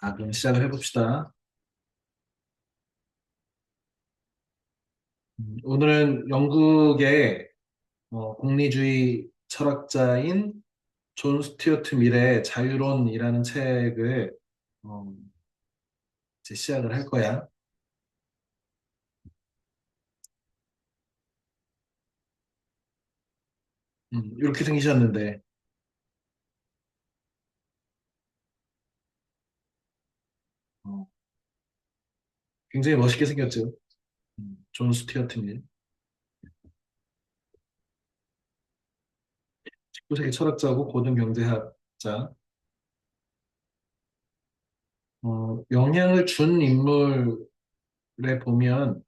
자, 그럼 시작을 해봅시다. 오늘은 영국의 공리주의 철학자인 존 스튜어트 밀의 자유론이라는 책을 어, 이제 시작을 할 거야. 이렇게 생기셨는데 어, 굉장히 멋있게 생겼죠. 존 스튜어트 밀. 19세기 철학자고 고등 경제학자. 영향을 준 인물에 보면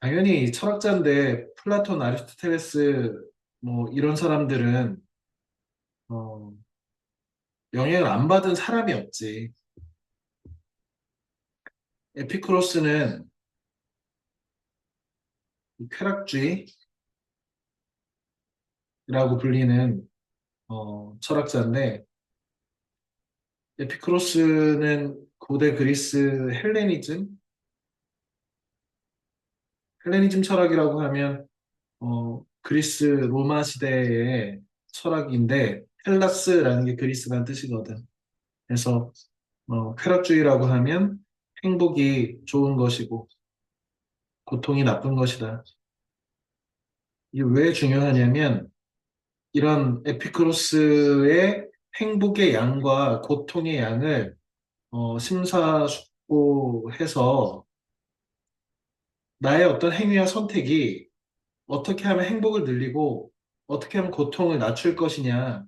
당연히 철학자인데 플라톤, 아리스토텔레스 뭐 이런 사람들은 어, 영향을 안 받은 사람이 없지. 에피쿠로스는 쾌락주의라고 불리는 철학자인데, 에피쿠로스는 고대 그리스 헬레니즘 철학이라고 하면 그리스 로마 시대의 철학인데 헬라스라는 게 그리스라는 뜻이거든. 그래서 쾌락주의라고 하면 행복이 좋은 것이고 고통이 나쁜 것이다. 이게 왜 중요하냐면 이런 에피크로스의 행복의 양과 고통의 양을 심사숙고해서 나의 어떤 행위와 선택이 어떻게 하면 행복을 늘리고 어떻게 하면 고통을 낮출 것이냐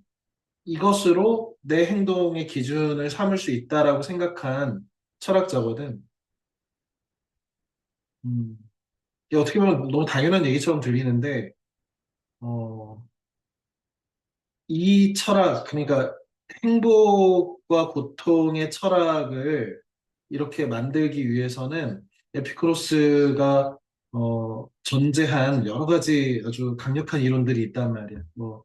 이것으로 내 행동의 기준을 삼을 수 있다라고 생각한 철학자거든. 음, 이게 어떻게 보면 너무 당연한 얘기처럼 들리는데 어, 이 철학, 그러니까 행복과 고통의 철학을 이렇게 만들기 위해서는 에피쿠로스가 전제한 여러 가지 아주 강력한 이론들이 있단 말이야. 뭐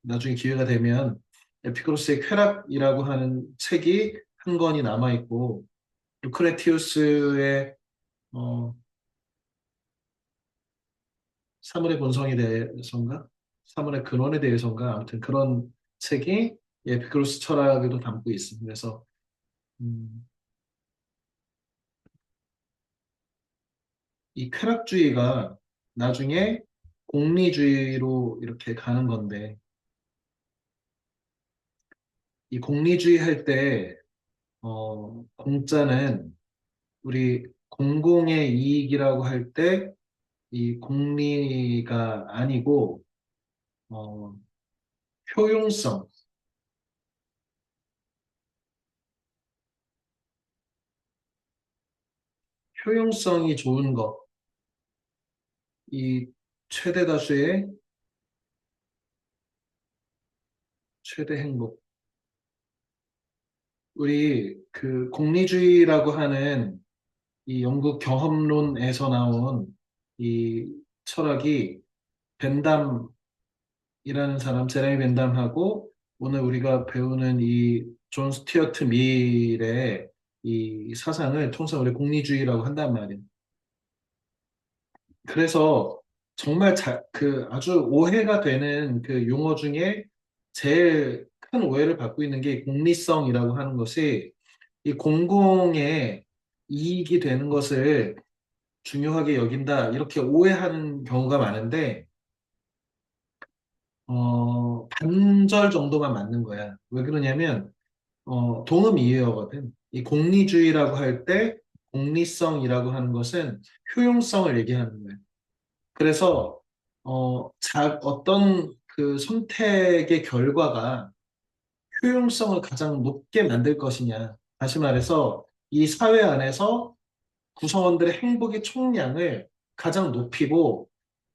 나중에 기회가 되면 에피쿠로스의 쾌락이라고 하는 책이 한 권이 남아 있고 루크레티우스의 어, 사물의 본성에 대해서인가? 사물의 근원에 대해서인가? 아무튼 그런 책이 에피쿠로스 철학에도 담고 있어. 그래서 음, 이 쾌락주의가 나중에 공리주의로 이렇게 가는 건데, 이 공리주의 할 때, 공짜는 우리 공공의 이익이라고 할 때, 이 공리가 아니고, 어, 효용성, 효용성이 좋은 것, 이 최대 다수의 최대 행복. 우리 그 공리주의라고 하는 이 영국 경험론에서 나온 이 철학이 벤담 이라는 사람 제레미 벤담하고 오늘 우리가 배우는 이 존 스튜어트 밀의 이 사상을 통상 우리 공리주의라고 한단 말이에요. 그래서 정말 그 아주 오해가 되는 그 용어 중에 제일 큰 오해를 받고 있는 게 공리성이라고 하는 것이 이 공공의 이익이 되는 것을 중요하게 여긴다 이렇게 오해하는 경우가 많은데 반절 정도만 맞는 거야. 왜 그러냐면, 동음이의어거든. 이 공리주의라고 할 때, 공리성이라고 하는 것은 효용성을 얘기하는 거야. 그래서, 어떤 그 선택의 결과가 효용성을 가장 높게 만들 것이냐. 다시 말해서, 이 사회 안에서 구성원들의 행복의 총량을 가장 높이고,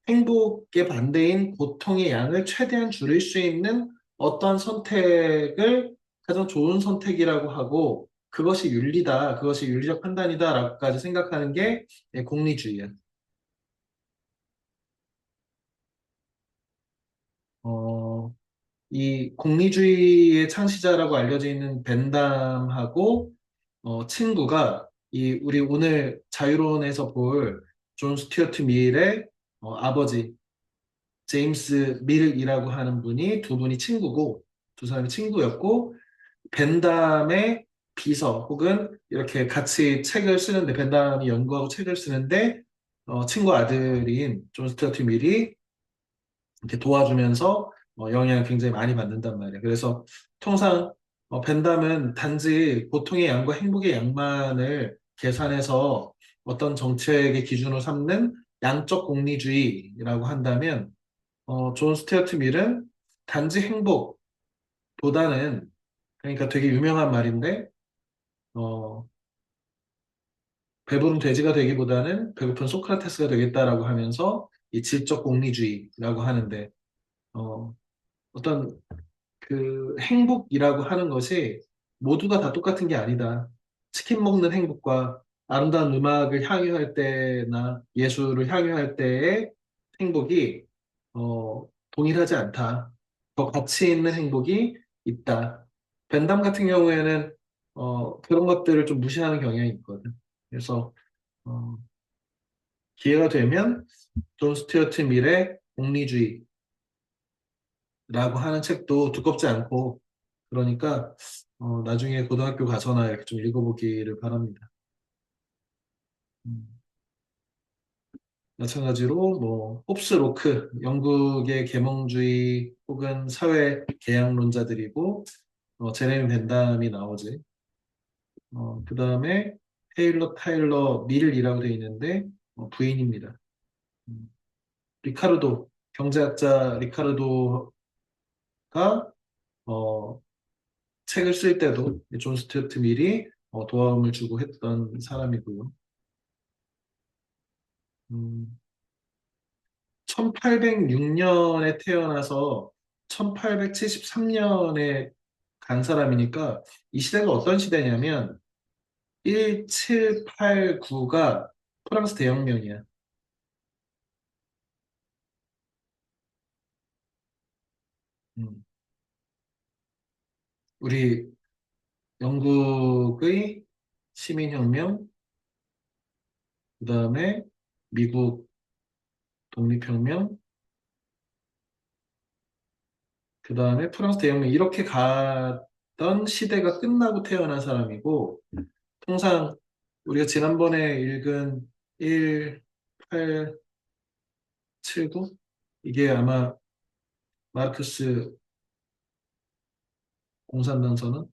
행복의 반대인 고통의 양을 최대한 줄일 수 있는 어떠한 선택을 가장 좋은 선택이라고 하고 그것이 윤리다, 그것이 윤리적 판단이다라고까지 생각하는 게 공리주의야. 이 공리주의의 창시자라고 알려져 있는 벤담하고 친구가 우리 오늘 자유론에서 볼 존 스튜어트 밀의 아버지 제임스 밀이라고 하는 분이 두 분이 친구고 두 사람이 친구였고 벤담의 비서 혹은 이렇게 같이 책을 쓰는데 벤담이 연구하고 책을 쓰는데 친구 아들인 존 스튜어트 밀이 이렇게 도와주면서 영향을 굉장히 많이 받는단 말이에요. 그래서 통상 벤담은 단지 고통의 양과 행복의 양만을 계산해서 어떤 정책의 기준으로 삼는 양적 공리주의라고 한다면 존 스튜어트 밀은 단지 행복보다는 그러니까 되게 유명한 말인데 어, 배부른 돼지가 되기보다는 배고픈 소크라테스가 되겠다라고 하면서 이 질적 공리주의라고 하는데 어, 어떤 그 행복이라고 하는 것이 모두가 다 똑같은 게 아니다. 치킨 먹는 행복과 아름다운 음악을 향유할 때나 예술을 향유할 때의 행복이 동일하지 않다. 더 가치 있는 행복이 있다. 벤담 같은 경우에는 그런 것들을 좀 무시하는 경향이 있거든. 그래서 어, 기회가 되면 존 스튜어트 밀의 공리주의라고 하는 책도 두껍지 않고 그러니까 나중에 고등학교 가서나 이렇게 좀 읽어보기를 바랍니다. 음, 마찬가지로 뭐 홉스 로크 영국의 계몽주의 혹은 사회 개혁론자들이고 제레미 벤담이 나오지. 그 다음에 테일러 타일러 밀이라고 되어 있는데 부인입니다. 음, 리카르도 경제학자 리카르도가 어, 책을 쓸 때도 존 스튜어트 밀이 도움을 주고 했던 사람이고요. 음, 1806년에 태어나서 1873년에 간 사람이니까 이 시대가 어떤 시대냐면 1789가 프랑스 대혁명이야. 음, 우리 영국의 시민혁명, 그 다음에 미국 독립혁명, 그 다음에 프랑스 대혁명 이렇게 가던 시대가 끝나고 태어난 사람이고 통상 우리가 지난번에 읽은 1879 이게 아마 마르크스 공산당선언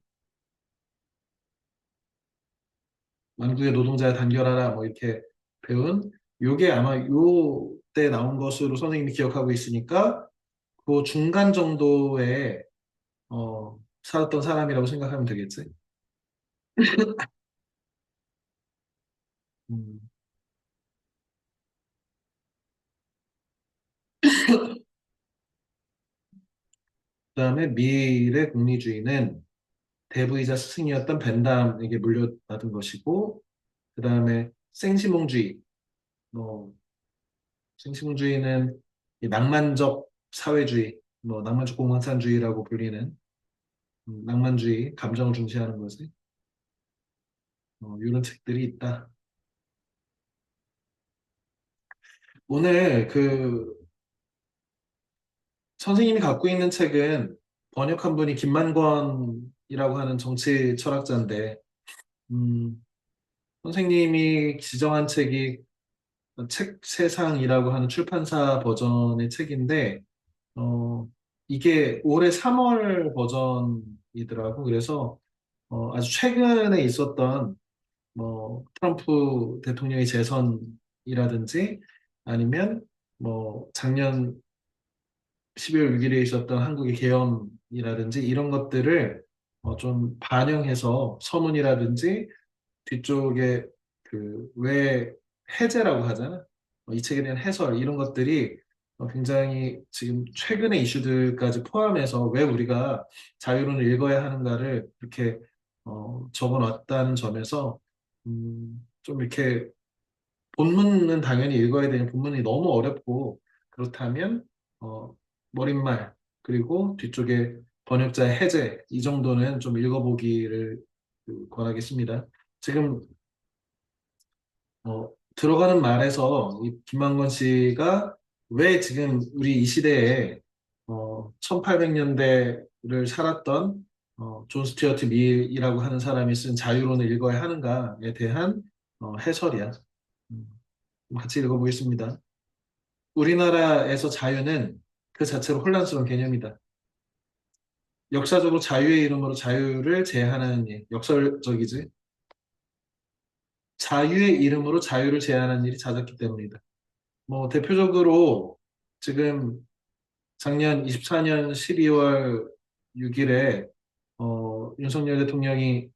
만국의 노동자를 단결하라 뭐 이렇게 배운 요게 아마 요 때 나온 것으로 선생님이 기억하고 있으니까 그 중간 정도에 살았던 사람이라고 생각하면 되겠지. 음, 그다음에 밀의 공리주의는 대부이자 스승이었던 벤담에게 물려받은 것이고 그다음에 생시몽주의 뭐 생시몽주의는 이 낭만적 사회주의 뭐 낭만적 공산주의라고 불리는 낭만주의 감정을 중시하는 것이 이런 책들이 있다. 오늘 그 선생님이 갖고 있는 책은 번역한 분이 김만권이라고 하는 정치 철학자인데, 음, 선생님이 지정한 책이 책 세상이라고 하는 출판사 버전의 책인데, 어, 이게 올해 3월 버전이더라고. 그래서 아주 최근에 있었던 트럼프 대통령의 재선이라든지 아니면 작년 12월 6일에 있었던 한국의 계엄이라든지 이런 것들을 좀 반영해서 서문이라든지 뒤쪽에 그 왜 해제라고 하잖아. 이 책에 대한 해설 이런 것들이 굉장히 지금 최근의 이슈들까지 포함해서 왜 우리가 자유론을 읽어야 하는가를 이렇게 적어놨다는 점에서 좀 이렇게 본문은 당연히 읽어야 되는 본문이 너무 어렵고 그렇다면 어, 머릿말 그리고 뒤쪽에 번역자의 해제 이 정도는 좀 읽어보기를 권하겠습니다. 지금 들어가는 말에서 이 김만건 씨가 왜 지금 우리 이 시대에 1800년대를 살았던 존 스튜어트 밀이라고 하는 사람이 쓴 자유론을 읽어야 하는가에 대한 해설이야. 음, 같이 읽어보겠습니다. 우리나라에서 자유는 그 자체로 혼란스러운 개념이다. 역사적으로 자유의 이름으로 자유를 제한하는 일, 역설적이지. 자유의 이름으로 자유를 제한하는 일이 잦았기 때문이다. 뭐 대표적으로 지금 작년 24년 12월 6일에 윤석열 대통령이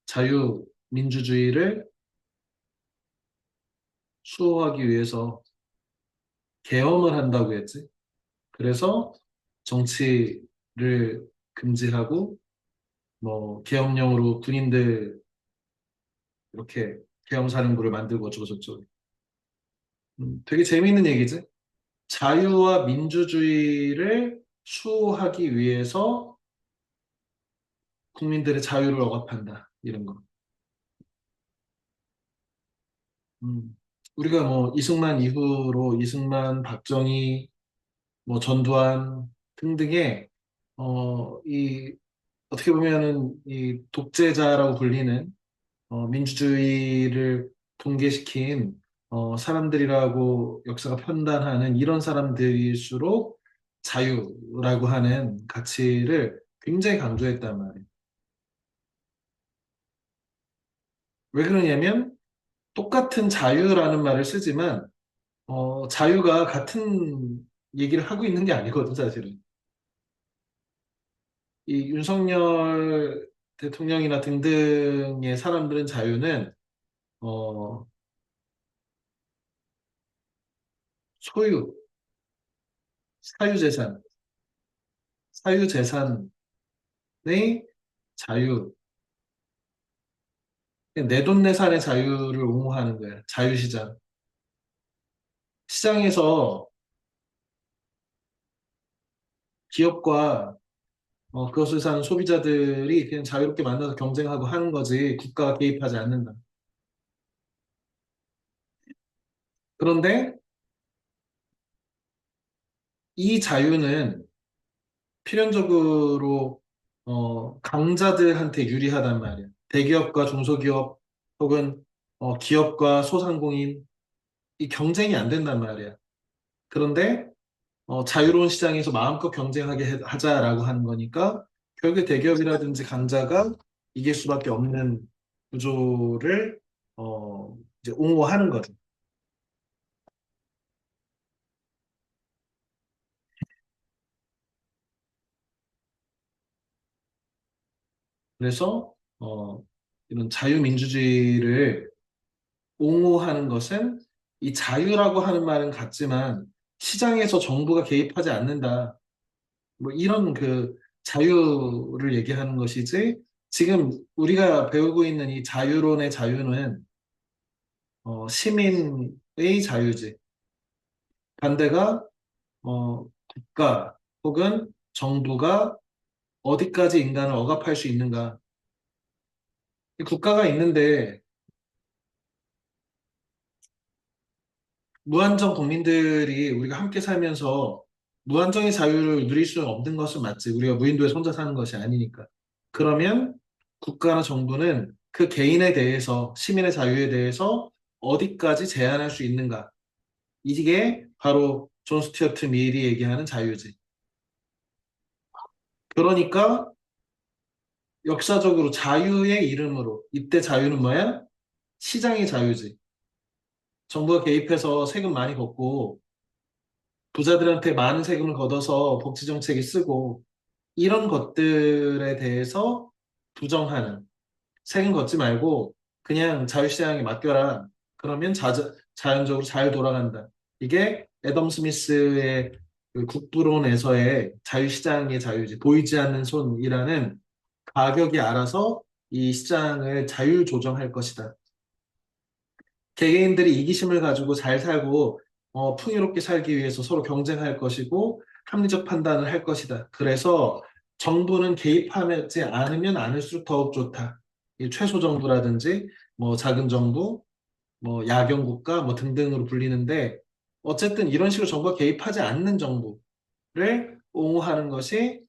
자유민주주의를 수호하기 위해서 계엄을 한다고 했지. 그래서 정치를 금지하고 뭐 계엄령으로 군인들 이렇게 계엄사령부를 만들고 어쩌고저쩌고. 되게 재미있는 얘기지. 자유와 민주주의를 수호하기 위해서 국민들의 자유를 억압한다. 이런 거. 우리가 뭐 이승만 이후로 이승만, 박정희, 뭐 전두환 등등의 이 어떻게 보면은 이 독재자라고 불리는 민주주의를 붕괴시킨 사람들이라고 역사가 판단하는 이런 사람들일수록 자유라고 하는 가치를 굉장히 강조했단 말이에요. 왜 그러냐면 똑같은 자유라는 말을 쓰지만 자유가 같은 얘기를 하고 있는 게 아니거든, 사실은. 이 윤석열 대통령이나 등등의 사람들은 자유는 어, 소유, 사유재산, 사유재산의 자유, 내돈내산의 자유를 옹호하는 거야. 자유시장. 시장에서 기업과 그것을 사는 소비자들이 그냥 자유롭게 만나서 경쟁하고 하는 거지 국가가 개입하지 않는다. 그런데 이 자유는 필연적으로 강자들한테 유리하단 말이야. 대기업과 중소기업 혹은 기업과 소상공인 이 경쟁이 안 된단 말이야. 그런데 자유로운 시장에서 마음껏 경쟁하게 하자라고 하는 거니까 결국에 대기업이라든지 강자가 이길 수밖에 없는 구조를 이제 옹호하는 거죠. 그래서 이런 자유민주주의를 옹호하는 것은 이 자유라고 하는 말은 같지만 시장에서 정부가 개입하지 않는다. 뭐 이런 그 자유를 얘기하는 것이지 지금 우리가 배우고 있는 이 자유론의 자유는 시민의 자유지. 반대가 국가 혹은 정부가 어디까지 인간을 억압할 수 있는가. 이 국가가 있는데 무한정 국민들이 우리가 함께 살면서 무한정의 자유를 누릴 수는 없는 것은 맞지. 우리가 무인도에 혼자 사는 것이 아니니까. 그러면 국가나 정부는 그 개인에 대해서, 시민의 자유에 대해서 어디까지 제한할 수 있는가. 이게 바로 존 스튜어트 밀이 얘기하는 자유지. 그러니까 역사적으로 자유의 이름으로, 이때 자유는 뭐야? 시장의 자유지. 정부가 개입해서 세금 많이 걷고 부자들한테 많은 세금을 걷어서 복지 정책에 쓰고 이런 것들에 대해서 부정하는 세금 걷지 말고 그냥 자유시장에 맡겨라. 그러면 자연적으로 잘 돌아간다. 이게 애덤 스미스의 그 국부론에서의 자유시장의 자유지. 보이지 않는 손이라는 가격이 알아서 이 시장을 자유 조정할 것이다. 개개인들이 이기심을 가지고 잘 살고 풍요롭게 살기 위해서 서로 경쟁할 것이고 합리적 판단을 할 것이다. 그래서 정부는 개입하지 않으면 않을수록 더욱 좋다. 이 최소 정부라든지 뭐 작은 정부, 뭐 야경 국가 뭐 등등으로 불리는데 어쨌든 이런 식으로 정부가 개입하지 않는 정부를 옹호하는 것이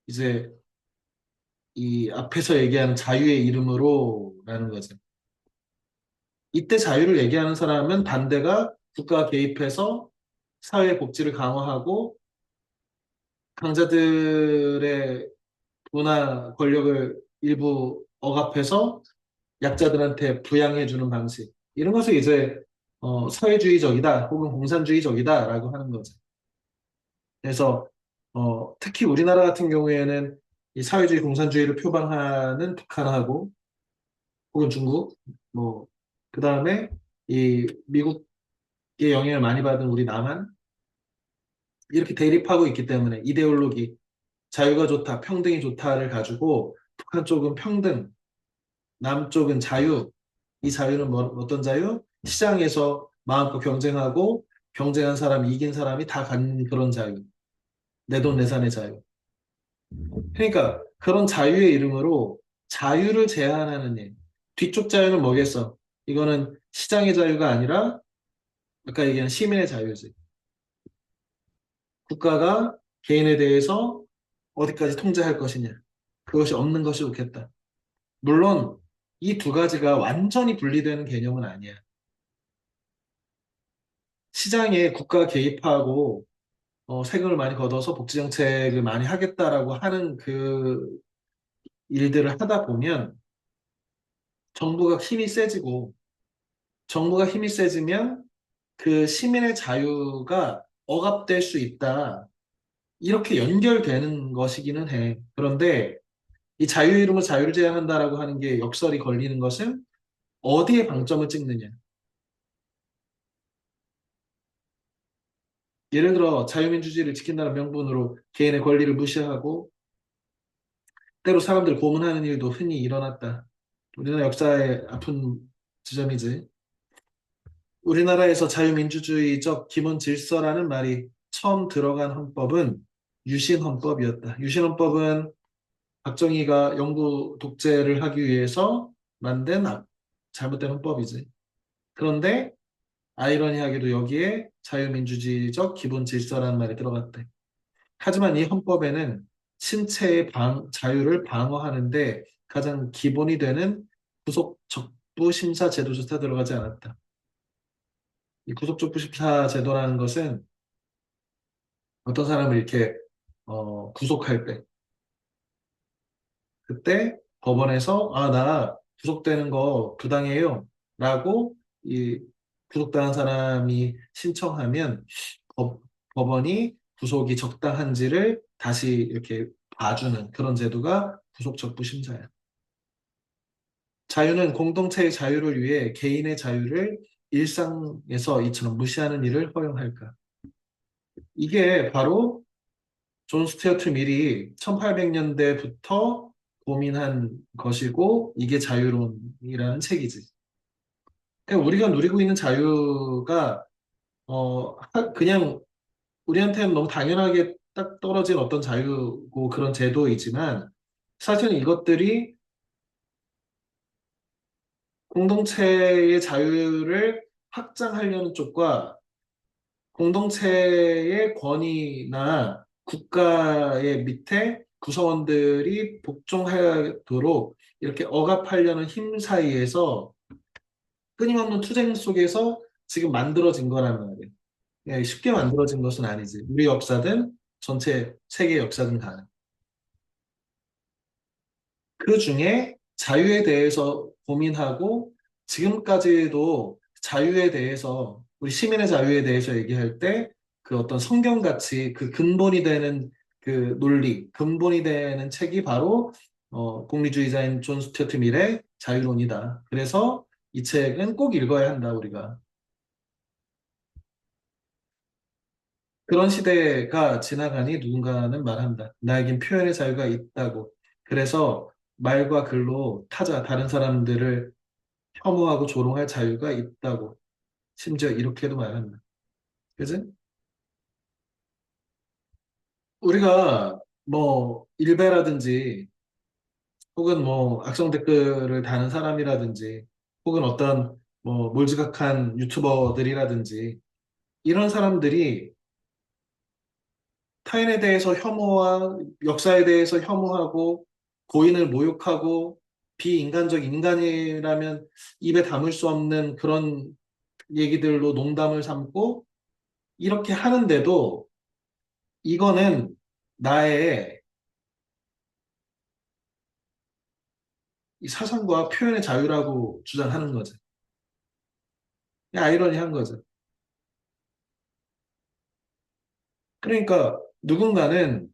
이제 이 앞에서 얘기하는 자유의 이름으로라는 거죠. 이때 자유를 얘기하는 사람은 반대가 국가 개입해서 사회 복지를 강화하고 강자들의 부나 권력을 일부 억압해서 약자들한테 부양해주는 방식. 이런 것을 이제 사회주의적이다 혹은 공산주의적이다라고 하는 거죠. 그래서 특히 우리나라 같은 경우에는 이 사회주의 공산주의를 표방하는 북한하고 혹은 중국, 뭐, 그 다음에 이 미국의 영향을 많이 받은 우리 남한, 이렇게 대립하고 있기 때문에 이데올로기, 자유가 좋다, 평등이 좋다를 가지고 북한 쪽은 평등, 남쪽은 자유. 이 자유는 어떤 자유? 시장에서 마음껏 경쟁하고 경쟁한 사람이 이긴 사람이 다 갖는 그런 자유. 내 돈 내산의 자유. 그러니까 그런 자유의 이름으로 자유를 제한하는 일. 뒤쪽 자유는 뭐겠어? 이거는 시장의 자유가 아니라 아까 얘기한 시민의 자유지. 국가가 개인에 대해서 어디까지 통제할 것이냐. 그것이 없는 것이 좋겠다. 물론 이 두 가지가 완전히 분리되는 개념은 아니야. 시장에 국가가 개입하고 세금을 많이 걷어서 복지 정책을 많이 하겠다라고 하는 그 일들을 하다 보면 정부가 힘이 세지고 정부가 힘이 세지면 그 시민의 자유가 억압될 수 있다. 이렇게 연결되는 것이기는 해. 그런데 이 자유 이름으로 자유를 제한한다라고 하는 게 역설이 걸리는 것은 어디에 방점을 찍느냐. 예를 들어 자유민주주의를 지킨다는 명분으로 개인의 권리를 무시하고 때로 사람들 고문하는 일도 흔히 일어났다. 우리나라 역사의 아픈 지점이지. 우리나라에서 자유민주주의적 기본 질서라는 말이 처음 들어간 헌법은 유신헌법이었다. 유신헌법은 박정희가 영구 독재를 하기 위해서 만든 잘못된 헌법이지. 그런데 아이러니하게도 여기에 자유민주주의적 기본 질서라는 말이 들어갔대. 하지만 이 헌법에는 신체의 자유를 방어하는데 가장 기본이 되는 구속 적부 심사 제도조차 들어가지 않았다. 이 구속 적부 심사 제도라는 것은 어떤 사람을 이렇게 구속할 때 그때 법원에서 나 구속되는 거 부당해요 라고 이 구속당한 사람이 신청하면 법, 법원이 구속이 적당한지를 다시 이렇게 봐주는 그런 제도가 구속적부 심사야. 자유는 공동체의 자유를 위해 개인의 자유를 일상에서 이처럼 무시하는 일을 허용할까? 이게 바로 존 스튜어트 밀이 1800년대부터 고민한 것이고 이게 자유론이라는 책이지. 그러니까 우리가 누리고 있는 자유가 그냥 우리한테는 너무 당연하게 딱 떨어진 어떤 자유고 그런 제도이지만 사실은 이것들이 공동체의 자유를 확장하려는 쪽과 공동체의 권위나 국가의 밑에 구성원들이 복종하도록 이렇게 억압하려는 힘 사이에서 끊임없는 투쟁 속에서 지금 만들어진 거란 말이에요. 예, 쉽게 만들어진 것은 아니지. 우리 역사든 전체 세계 역사든 간에. 그 중에 자유에 대해서 고민하고 지금까지도 자유에 대해서 우리 시민의 자유에 대해서 얘기할 때 그 어떤 성경같이 그 근본이 되는 그 논리, 근본이 되는 책이 바로 공리주의자인 존 스튜어트 밀의 자유론이다. 그래서 이 책은 꼭 읽어야 한다, 우리가. 그런 시대가 지나가니 누군가는 말한다. 나에겐 표현의 자유가 있다고. 그래서 말과 글로 다른 사람들을 혐오하고 조롱할 자유가 있다고. 심지어 이렇게도 말한다. 그지? 우리가 뭐 일베라든지 혹은 뭐 악성 댓글을 다는 사람이라든지 혹은 어떤 뭐 몰지각한 유튜버들이라든지 이런 사람들이 타인에 대해서 혐오와 역사에 대해서 혐오하고 고인을 모욕하고 비인간적 인간이라면 입에 담을 수 없는 그런 얘기들로 농담을 삼고 이렇게 하는데도 이거는 나의 이 사상과 표현의 자유라고 주장하는 거죠. 그냥 아이러니한 거죠. 그러니까 누군가는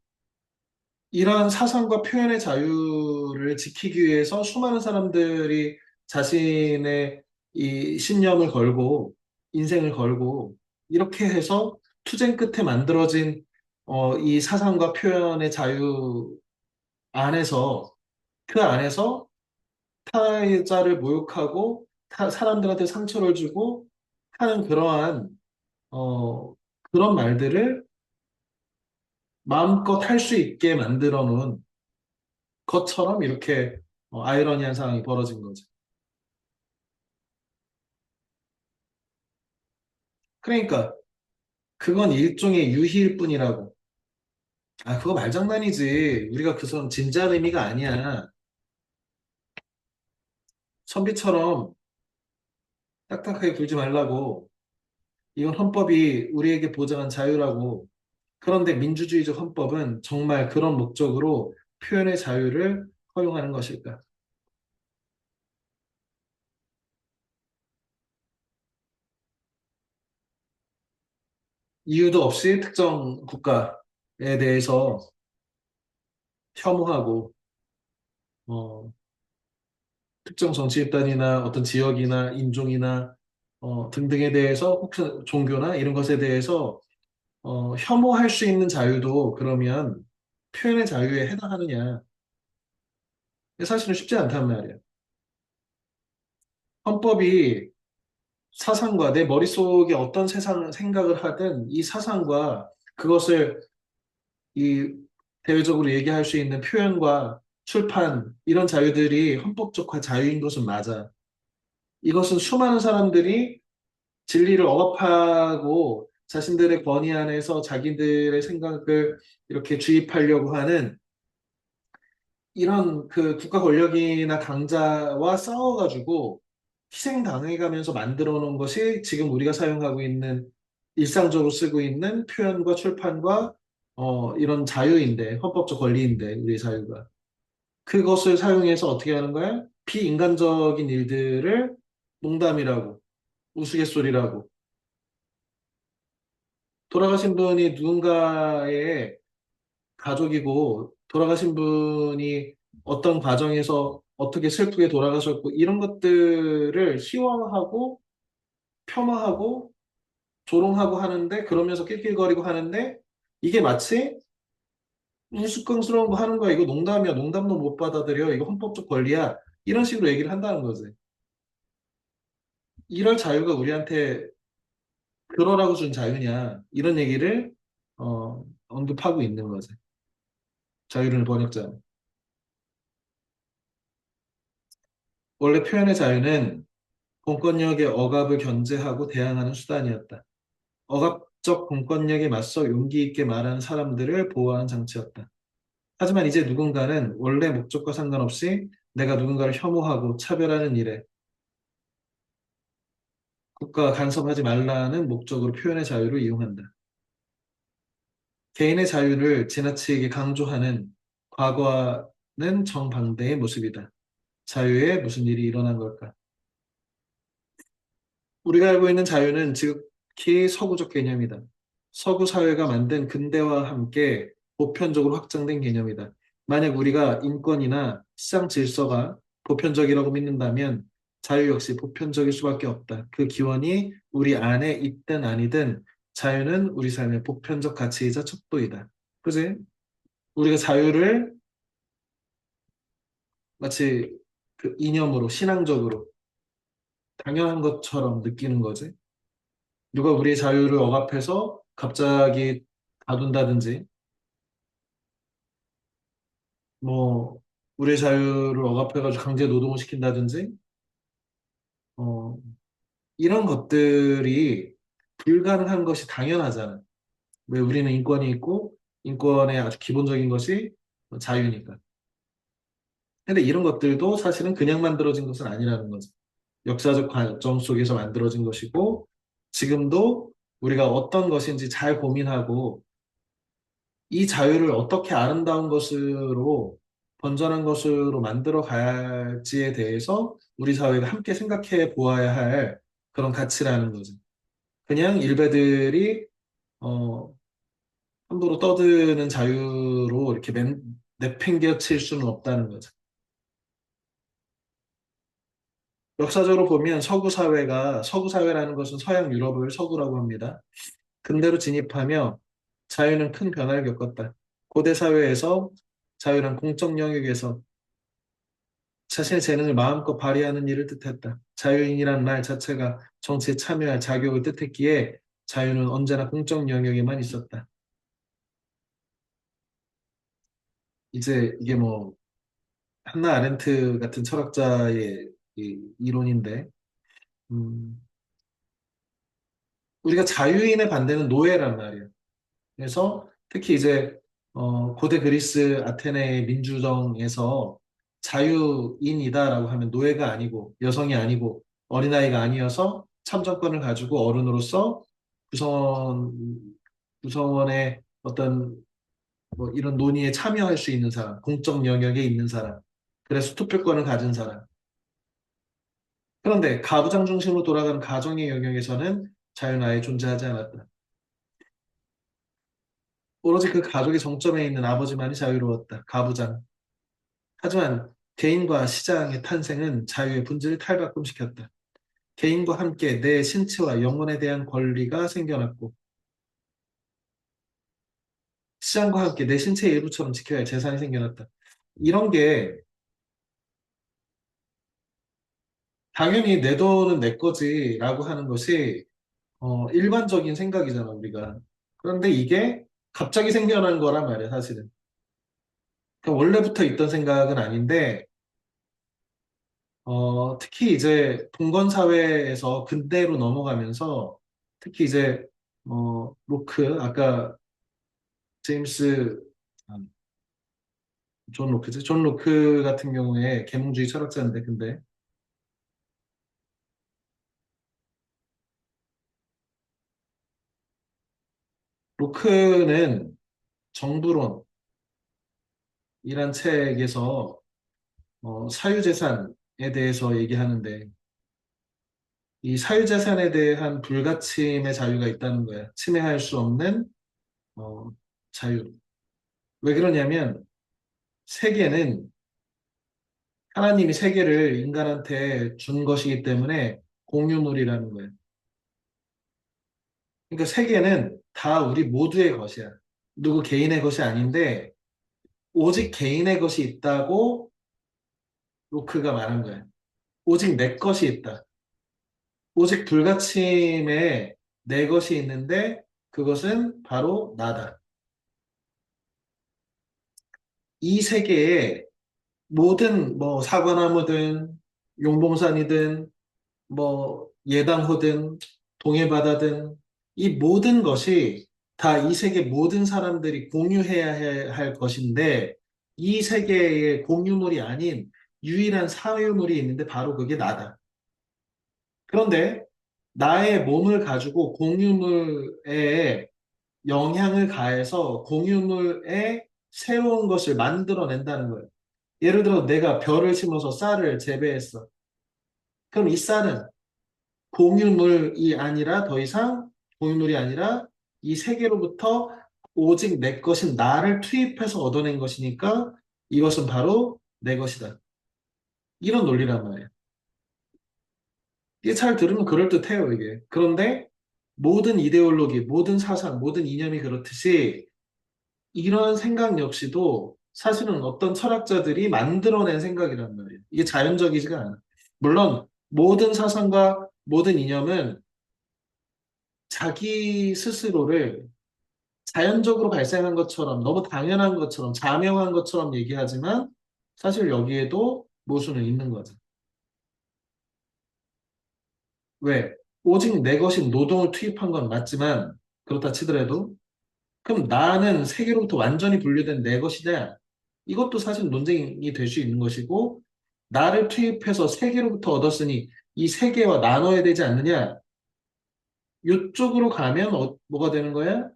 이러한 사상과 표현의 자유를 지키기 위해서 수많은 사람들이 자신의 이 신념을 걸고 인생을 걸고 이렇게 해서 투쟁 끝에 만들어진 이 사상과 표현의 자유 안에서 그 안에서 타자를 모욕하고 사람들한테 상처를 주고 하는 그러한 어, 그런 말들을 마음껏 할 수 있게 만들어 놓은 것처럼 이렇게 아이러니한 상황이 벌어진 거죠. 그러니까 그건 일종의 유희일 뿐이라고. 아, 그거 말장난이지. 우리가 그 선 진지한 의미가 아니야. 선비처럼 딱딱하게 굴지 말라고. 이건 헌법이 우리에게 보장한 자유라고. 그런데 민주주의적 헌법은 정말 그런 목적으로 표현의 자유를 허용하는 것일까? 이유도 없이 특정 국가에 대해서 혐오하고 어, 특정 정치 집단이나 어떤 지역이나 인종이나 등등에 대해서 혹시 종교나 이런 것에 대해서 혐오할 수 있는 자유도 그러면 표현의 자유에 해당하느냐? 사실은 쉽지 않단 말이에요. 헌법이 사상과 내 머릿속에 어떤 세상 생각을 하든 이 사상과 그것을 이 대외적으로 얘기할 수 있는 표현과 출판 이런 자유들이 헌법적 자유인 것은 맞아. 이것은 수많은 사람들이 진리를 억압하고 자신들의 권위 안에서 자기들의 생각을 이렇게 주입하려고 하는 이런 그 국가 권력이나 강자와 싸워가지고 희생당해가면서 만들어 놓은 것이 지금 우리가 사용하고 있는 일상적으로 쓰고 있는 표현과 출판과 이런 자유인데 헌법적 권리인데 우리의 자유가 그것을 사용해서 어떻게 하는 거야? 비인간적인 일들을 농담이라고 우스갯소리라고 돌아가신 분이 누군가의 가족이고 돌아가신 분이 어떤 과정에서 어떻게 슬프게 돌아가셨고 이런 것들을 희화화하고 폄하하고 조롱하고 하는데 그러면서 낄낄거리고 하는데 이게 마치 우스꽝스러운 거 하는 거야. 이거 농담이야. 농담도 못 받아들여. 이거 헌법적 권리야. 이런 식으로 얘기를 한다는 거지. 이럴 자유가 우리한테 그러라고 준 자유냐. 이런 얘기를 언급하고 있는 거지. 자유를 번역자는. 원래 표현의 자유는 공권력의 억압을 견제하고 대항하는 수단이었다. 억압적 공권력에 맞서 용기 있게 말하는 사람들을 보호하는 장치였다. 하지만 이제 누군가는 원래 목적과 상관없이 내가 누군가를 혐오하고 차별하는 일에 국가가 간섭하지 말라는 목적으로 표현의 자유를 이용한다. 개인의 자유를 지나치게 강조하는 과거와는 정반대의 모습이다. 자유에 무슨 일이 일어난 걸까? 우리가 알고 있는 자유는 즉히 서구적 개념이다. 서구 사회가 만든 근대화와 함께 보편적으로 확장된 개념이다. 만약 우리가 인권이나 시장 질서가 보편적이라고 믿는다면 자유 역시 보편적일 수밖에 없다. 그 기원이 우리 안에 있든 아니든 자유는 우리 삶의 보편적 가치이자 척도이다. 그지? 우리가 자유를 마치 그 이념으로, 신앙적으로 당연한 것처럼 느끼는 거지. 누가 우리의 자유를 억압해서 갑자기 가둔다든지 뭐, 우리의 자유를 억압해가지고 강제 노동을 시킨다든지, 어, 이런 것들이 불가능한 것이 당연하잖아. 왜 우리는 인권이 있고, 인권의 아주 기본적인 것이 자유니까. 근데 이런 것들도 사실은 그냥 만들어진 것은 아니라는 거죠. 역사적 과정 속에서 만들어진 것이고, 지금도 우리가 어떤 것인지 잘 고민하고, 이 자유를 어떻게 아름다운 것으로, 건전한 것으로 만들어 갈지에 대해서 우리 사회가 함께 생각해 보아야 할 그런 가치라는 거죠. 그냥 일베들이, 어, 함부로 떠드는 자유로 이렇게 내팽개칠 수는 없다는 거죠. 역사적으로 보면 서구 사회라는 것은 서양 유럽을 서구라고 합니다. 근대로 진입하며 자유는 큰 변화를 겪었다. 고대 사회에서 자유란 공적 영역에서 자신의 재능을 마음껏 발휘하는 일을 뜻했다. 자유인이란 말 자체가 정치에 참여할 자격을 뜻했기에 자유는 언제나 공적 영역에만 있었다. 이제 이게 뭐 한나 아렌트 같은 철학자의 이 이론인데, 음, 우리가 자유인의 반대는 노예란 말이에요. 그래서 특히 이제 고대 그리스 아테네 민주정에서 자유인이다라고 하면 노예가 아니고 여성이 아니고 어린아이가 아니어서 참정권을 가지고 어른으로서 구성원 구성원의 어떤 뭐 이런 논의에 참여할 수 있는 사람, 공적 영역에 있는 사람, 그래서 투표권을 가진 사람. 그런데 가부장 중심으로 돌아가는 가정의 영역에서는 자유는 아예 존재하지 않았다. 오로지 그 가족의 정점에 있는 아버지만이 자유로웠다. 가부장. 하지만 개인과 시장의 탄생은 자유의 본질을 탈바꿈시켰다. 개인과 함께 내 신체와 영혼에 대한 권리가 생겨났고, 시장과 함께 내 신체의 일부처럼 지켜야 할 재산이 생겨났다. 이런 게 당연히 내 돈은 내 거지라고 하는 것이 일반적인 생각이잖아, 우리가. 그런데 이게 갑자기 생겨난 거란 말이야, 사실은. 그러니까 원래부터 있던 생각은 아닌데, 특히 이제 봉건 사회에서 근대로 넘어가면서 특히 이제 로크 아까 제임스 아, 존 로크지 존 로크 같은 경우에 계몽주의 철학자인데 근데 로크는 정부론이란 책에서 사유재산에 대해서 얘기하는데 이 사유재산에 대한 불가침의 자유가 있다는 거야. 침해할 수 없는 어, 자유. 왜 그러냐면 세계는 하나님이 세계를 인간한테 준 것이기 때문에 공유물이라는 거예요. 그러니까 세계는 다 우리 모두의 것이야. 누구 개인의 것이 아닌데 오직 개인의 것이 있다고 로크가 말한 거예요. 오직 내 것이 있다. 오직 불가침에 내 것이 있는데 그것은 바로 나다. 이 세계에 모든 뭐 사과나무든 용봉산이든 뭐 예당호든 동해바다든 이 모든 것이 다 이 세계 모든 사람들이 공유해야 할 것인데 이 세계의 공유물이 아닌 유일한 사유물이 있는데 바로 그게 나다. 그런데 나의 몸을 가지고 공유물에 영향을 가해서 공유물에 새로운 것을 만들어낸다는 거예요. 예를 들어 내가 벼를 심어서 쌀을 재배했어. 그럼 이 쌀은 공유물이 아니라 더 이상 공유물이 아니라 이 세계로부터 오직 내 것인 나를 투입해서 얻어낸 것이니까 이것은 바로 내 것이다. 이런 논리란 말이에요. 이게 잘 들으면 그럴듯해요, 이게. 그런데 모든 이데올로기, 모든 사상, 모든 이념이 그렇듯이 이런 생각 역시도 사실은 어떤 철학자들이 만들어낸 생각이란 말이에요. 이게 자연적이지가 않아. 물론 모든 사상과 모든 이념은 자기 스스로를 자연적으로 발생한 것처럼, 너무 당연한 것처럼, 자명한 것처럼 얘기하지만 사실 여기에도 모순은 있는 거죠. 왜? 오직 내 것인 노동을 투입한 건 맞지만 그렇다 치더라도 그럼 나는 세계로부터 완전히 분리된 내 것이냐? 이것도 사실 논쟁이 될 수 있는 것이고 나를 투입해서 세계로부터 얻었으니 이 세계와 나눠야 되지 않느냐? 이쪽으로 가면 뭐가 되는 거야?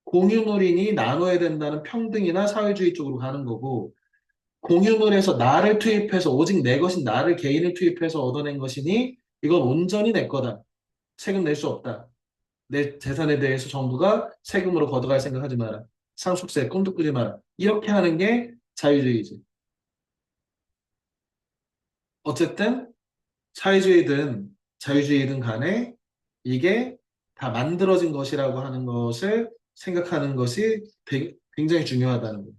공유물이니 나눠야 된다는 평등이나 사회주의 쪽으로 가는 거고 공유물에서 나를 투입해서 오직 내 것인 나를 개인을 투입해서 얻어낸 것이니 이건 온전히 내 거다. 세금 낼 수 없다. 내 재산에 대해서 정부가 세금으로 걷어갈 생각하지 마라. 상속세 꿈도 꾸지 마라. 이렇게 하는 게 자유주의지. 어쨌든 사회주의든 자유주의든 간에 이게 다 만들어진 것이라고 하는 것을 생각하는 것이 굉장히 중요하다는 거예요.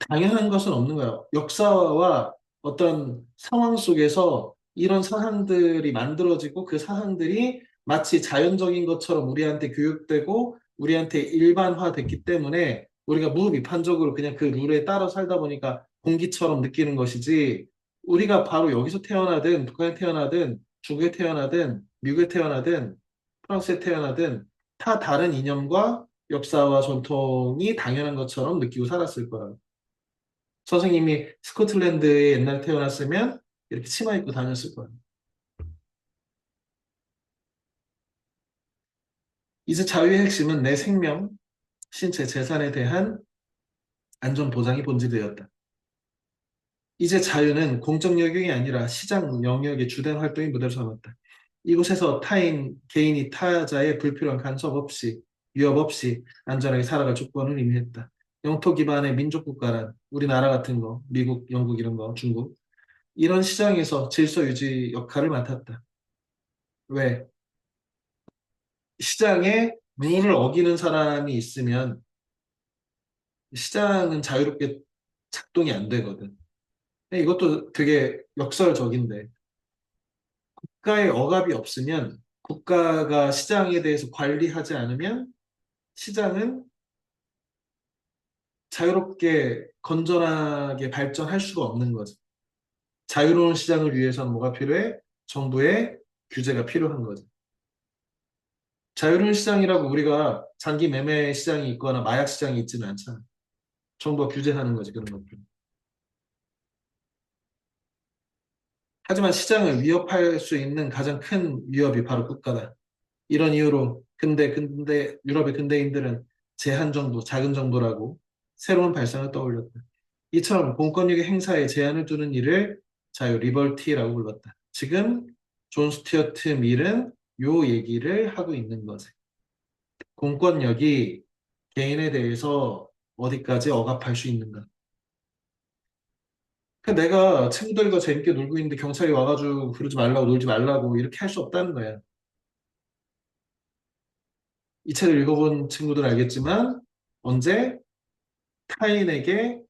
당연한 것은 없는 거예요. 역사와 어떤 상황 속에서 이런 사상들이 만들어지고 그 사상들이 마치 자연적인 것처럼 우리한테 교육되고 우리한테 일반화됐기 때문에 우리가 무비판적으로 그냥 그 룰에 따라 살다 보니까 공기처럼 느끼는 것이지 우리가 바로 여기서 태어나든 북한에 태어나든 중국에 태어나든 미국에 태어나든 프랑스에 태어나든 다 다른 이념과 역사와 전통이 당연한 것처럼 느끼고 살았을 거라고. 선생님이 스코틀랜드에 옛날 태어났으면 이렇게 치마 입고 다녔을 거예요. 이제 자유의 핵심은 내 생명, 신체, 재산에 대한 안전 보장이 본질이었다. 이제 자유는 공적 영역이 아니라 시장 영역의 주된 활동이 무대를 삼았다. 이곳에서 개인이 타자의 불필요한 간섭 없이, 위협 없이 안전하게 살아갈 조건을 의미했다. 영토 기반의 민족 국가란 우리나라 같은 거, 미국, 영국 이런 거, 중국 이런 시장에서 질서 유지 역할을 맡았다. 왜? 시장에 룰을 어기는 사람이 있으면 시장은 자유롭게 작동이 안 되거든. 근데 이것도 되게 역설적인데 국가의 억압이 없으면 국가가 시장에 대해서 관리하지 않으면 시장은 자유롭게 건전하게 발전할 수가 없는 거죠. 자유로운 시장을 위해서는 뭐가 필요해? 정부의 규제가 필요한 거죠. 자유로운 시장이라고 우리가 장기 매매 시장이 있거나 마약 시장이 있지는 않잖아. 정부가 규제하는 거지, 그런 것들. 하지만 시장을 위협할 수 있는 가장 큰 위협이 바로 국가다. 이런 이유로 근대 유럽의 근대인들은 제한 정부, 작은 정부라고 새로운 발상을 떠올렸다. 이처럼 공권력의 행사에 제한을 두는 일을 자유 리버티라고 불렀다. 지금 존 스튜어트 밀은 요 얘기를 하고 있는 거지. 공권력이 개인에 대해서 어디까지 억압할 수 있는가. 내가 친구들과 재밌게 놀고 있는데 경찰이 와가지고 그러지 말라고 놀지 말라고 이렇게 할 수 없다는 거야. 이 책을 읽어본 친구들 알겠지만 언제 타인에게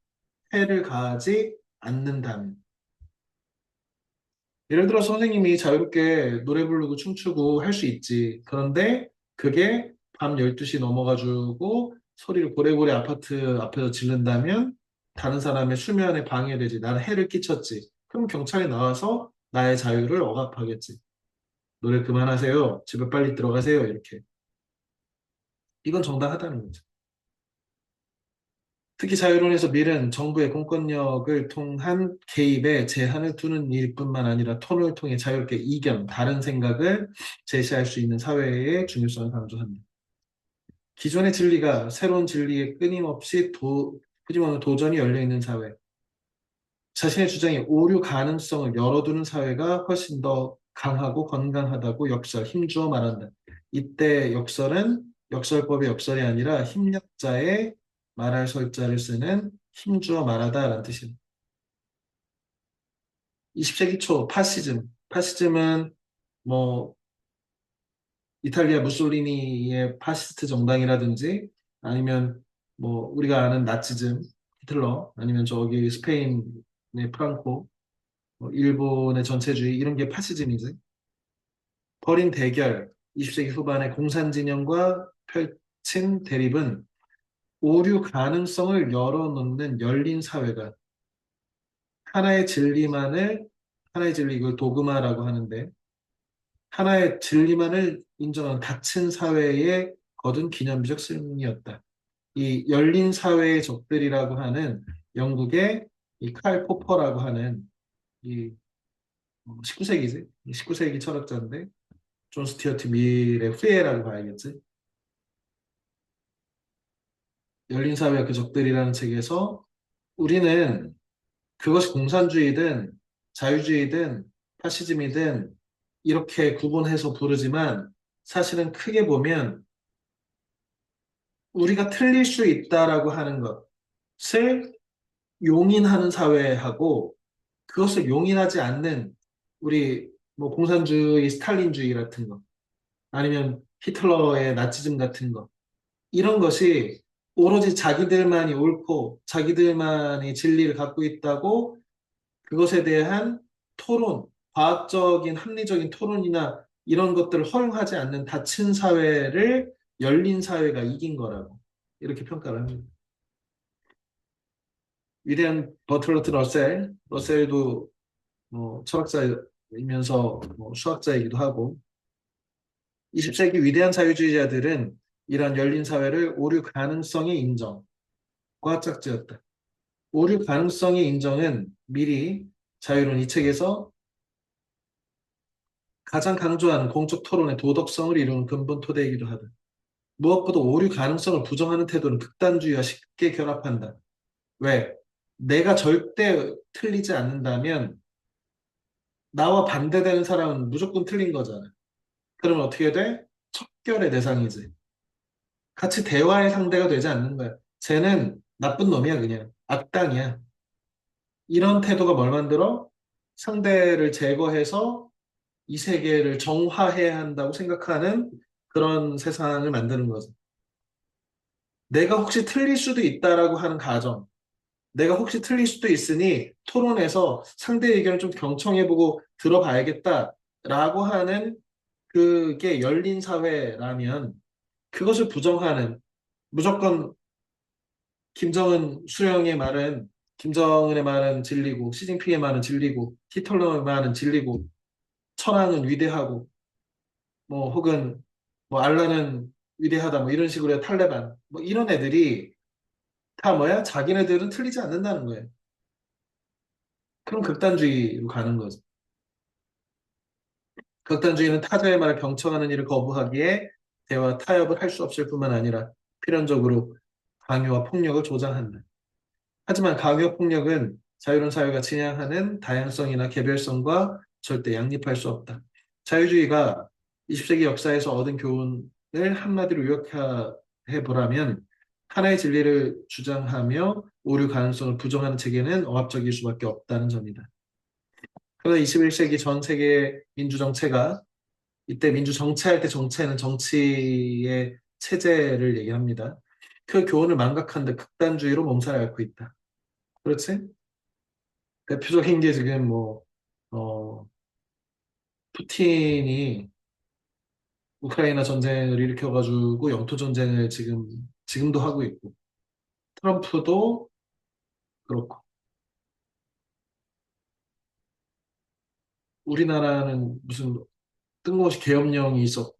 해를 가하지 않는다면. 예를 들어 선생님이 자유롭게 노래 부르고 춤추고 할 수 있지. 그런데 그게 밤 12시 넘어가지고 소리를 고래고래 아파트 앞에서 지른다면 다른 사람의 수면에 방해되지. 나는 해를 끼쳤지. 그럼 경찰이 나와서 나의 자유를 억압하겠지. 노래 그만하세요. 집에 빨리 들어가세요. 이렇게. 이건 정당하다는 거죠. 특히 자유론에서 밀은 정부의 공권력을 통한 개입에 제한을 두는 일뿐만 아니라 토론을 통해 자유롭게 이견, 다른 생각을 제시할 수 있는 사회의 중요성을 강조합니다. 기존의 진리가 새로운 진리에 끊임없는 도전이 열려있는 사회, 자신의 주장에 오류 가능성을 열어두는 사회가 훨씬 더 강하고 건강하다고 힘주어 말한다. 이때 역설법의 역설이 아니라 힘약자의 말할 설자를 쓰는 힘주어 말하다라는 뜻입니다. 20세기 초 파시즘. 파시즘은 뭐 이탈리아 무솔리니의 파시스트 정당이라든지 아니면 뭐 우리가 아는 나치즘, 히틀러 아니면 저기 스페인의 프랑코, 뭐 일본의 전체주의 이런 게 파시즘이지. 벌인 대결, 20세기 후반에 공산 진영과 친 대립은 오류 가능성을 열어놓는 열린 사회가 하나의 진리만을 하나의 진리 이걸 도그마라고 하는데 하나의 진리만을 인정한 닫힌 사회에 거둔 기념비적 승리였다. 이 열린 사회의 적들이라고 하는 영국의 이 칼 포퍼라고 하는 이 19세기지? 19세기 철학자인데 존 스튜어트 밀의 후예라고 봐야겠지. 열린 사회와 그 적들이라는 책에서 우리는 그것이 공산주의든 자유주의든 파시즘이든 이렇게 구분해서 부르지만 사실은 크게 보면 우리가 틀릴 수 있다라고 하는 것을 용인하는 사회하고 그것을 용인하지 않는 우리 뭐 공산주의, 스탈린주의 같은 거 아니면 히틀러의 나치즘 같은 거 이런 것이 오로지 자기들만이 옳고 자기들만이 진리를 갖고 있다고 그것에 대한 토론, 과학적인 합리적인 토론이나 이런 것들을 허용하지 않는 닫힌 사회를 열린 사회가 이긴 거라고 이렇게 평가를 합니다. 위대한 버트러트 러셀도 뭐 철학자이면서 뭐 수학자이기도 하고 20세기 위대한 자유주의자들은 이러한 열린 사회를 오류 가능성의 인정과 짝지었다. 오류 가능성의 인정은 미리 자유론 이 책에서 가장 강조하는 공적 토론의 도덕성을 이루는 근본 토대이기도 하다. 무엇보다 오류 가능성을 부정하는 태도는 극단주의와 쉽게 결합한다. 왜? 내가 절대 틀리지 않는다면 나와 반대되는 사람은 무조건 틀린 거잖아. 그러면 어떻게 돼? 척결의 대상이지. 같이 대화의 상대가 되지 않는 거야. 쟤는 나쁜 놈이야, 그냥. 악당이야. 이런 태도가 뭘 만들어? 상대를 제거해서 이 세계를 정화해야 한다고 생각하는 그런 세상을 만드는 거죠. 내가 혹시 틀릴 수도 있다라고 하는 가정, 내가 혹시 틀릴 수도 있으니 토론에서 상대 의견을 좀 경청해보고 들어봐야겠다라고 하는 그게 열린 사회라면 그것을 부정하는 무조건 김정은의 말은 진리고 시진핑의 말은 진리고 히틀러의 말은 진리고 천황은 위대하고 뭐 혹은 뭐 알라는 위대하다 뭐 이런 식으로 탈레반 뭐 이런 애들이 다 뭐야? 자기네들은 틀리지 않는다는 거예요. 그럼 극단주의로 가는 거죠. 극단주의는 타자의 말을 경청하는 일을 거부하기에 대화 타협을 할 수 없을 뿐만 아니라 필연적으로 강요와 폭력을 조장한다. 하지만 강요 폭력은 자유로운 사회가 지향하는 다양성이나 개별성과 절대 양립할 수 없다. 자유주의가 20세기 역사에서 얻은 교훈을 한마디로 요약해 보라면 하나의 진리를 주장하며 오류 가능성을 부정하는 체계는 억압적일 수밖에 없다는 점이다. 그러나 21세기 전 세계 민주 정체가 이때 민주 정체할 때 정체는 정치의 체제를 얘기합니다. 그 교훈을 망각한 데 극단주의로 몸살을 앓고 있다. 그렇지? 대표적인 게 지금 어, 푸틴이 우크라이나 전쟁을 일으켜가지고 영토 전쟁을 지금도 하고 있고, 트럼프도 그렇고, 우리나라는 무슨 뜬금없이 계엄령이 있었고,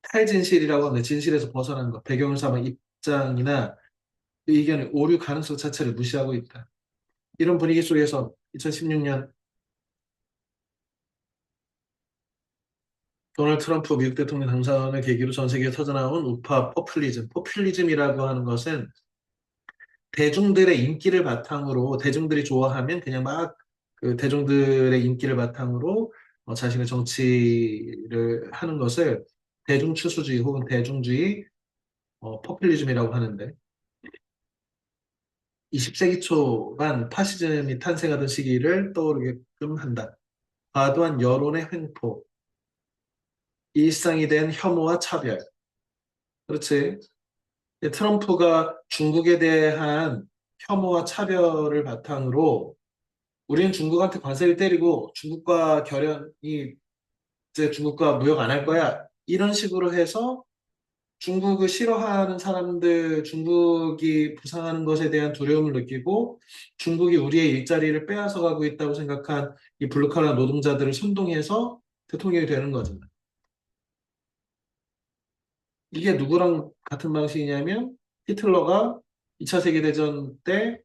탈진실이라고 하는데 진실에서 벗어난 것, 배경을 삼아 입장이나 의견의 오류 가능성 자체를 무시하고 있다. 이런 분위기 속에서 2016년 도널드 트럼프 미국 대통령 당선을 계기로 전 세계에 터져나온 우파 포퓰리즘이라고 하는 것은 대중들의 인기를 바탕으로 대중들이 좋아하면 그냥 막 그 대중들의 인기를 바탕으로 자신의 정치를 하는 것을 대중추수주의 혹은 대중주의 포퓰리즘이라고 하는데 20세기 초반 파시즘이 탄생하던 시기를 떠오르게끔 한다. 과도한 여론의 횡포, 일상이 된 혐오와 차별. 그렇지. 트럼프가 중국에 대한 혐오와 차별을 바탕으로 우리는 중국한테 관세를 때리고 중국과 결연이 이제 중국과 무역 안 할 거야. 이런 식으로 해서 중국을 싫어하는 사람들, 중국이 부상하는 것에 대한 두려움을 느끼고 중국이 우리의 일자리를 빼앗아 가고 있다고 생각한 이 블루칼라 노동자들을 선동해서 대통령이 되는 거잖아. 이게 누구랑 같은 방식이냐면 히틀러가 2차 세계대전 때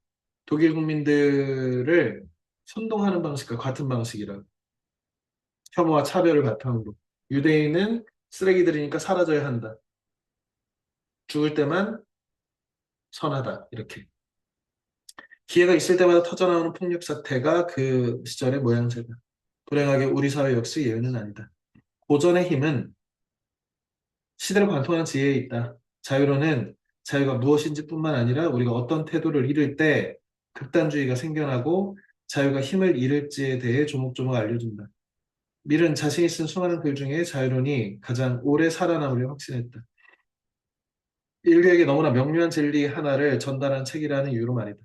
독일 국민들을 선동하는 방식과 같은 방식이라. 혐오와 차별을 바탕으로. 유대인은 쓰레기들이니까 사라져야 한다. 죽을 때만 선하다. 이렇게. 기회가 있을 때마다 터져나오는 폭력 사태가 그 시절의 모양새다. 불행하게 우리 사회 역시 예외는 아니다. 고전의 힘은 시대를 관통하는 지혜에 있다. 자유로는 자유가 무엇인지 뿐만 아니라 우리가 어떤 태도를 잃을 때 극단주의가 생겨나고 자유가 힘을 잃을지에 대해 조목조목 알려준다. 밀은 자신이 쓴 수많은 글 중에 자유론이 가장 오래 살아남으려 확신했다. 인류에게 너무나 명료한 진리 하나를 전달한 책이라는 이유로 말이다.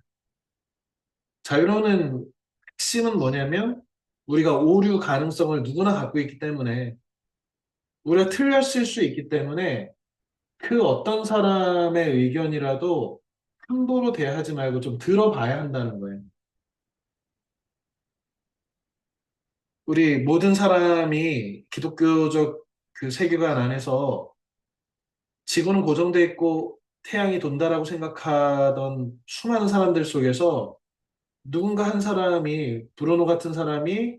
자유론은 핵심은 뭐냐면 우리가 오류 가능성을 누구나 갖고 있기 때문에 우리가 틀렸을 수 있기 때문에 그 어떤 사람의 의견이라도 함부로 대하지 말고 좀 들어봐야 한다는 거예요. 우리 모든 사람이 기독교적 그 세계관 안에서 지구는 고정돼 있고 태양이 돈다라고 생각하던 수많은 사람들 속에서 누군가 한 사람이 브루노 같은 사람이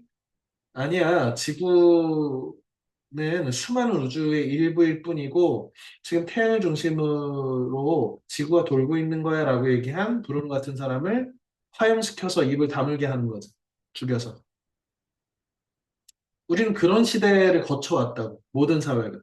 아니야 지구는 수많은 우주의 일부일 뿐이고 지금 태양을 중심으로 지구가 돌고 있는 거야라고 얘기한 브루노 같은 사람을 화형시켜서 입을 다물게 하는 거죠. 죽여서. 우리는 그런 시대를 거쳐왔다고 모든 사회가.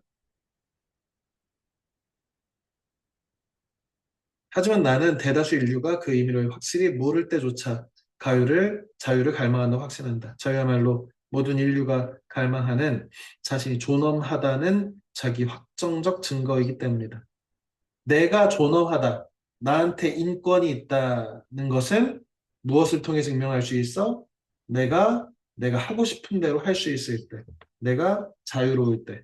하지만 나는 대다수 인류가 그 의미를 확실히 모를 때조차 자유를 갈망한다고 확신한다. 저야말로 모든 인류가 갈망하는 자신이 존엄하다는 자기 확정적 증거이기 때문이다. 내가 존엄하다. 나한테 인권이 있다는 것은 무엇을 통해 증명할 수 있어? 내가 하고 싶은 대로 할 수 있을 때. 내가 자유로울 때.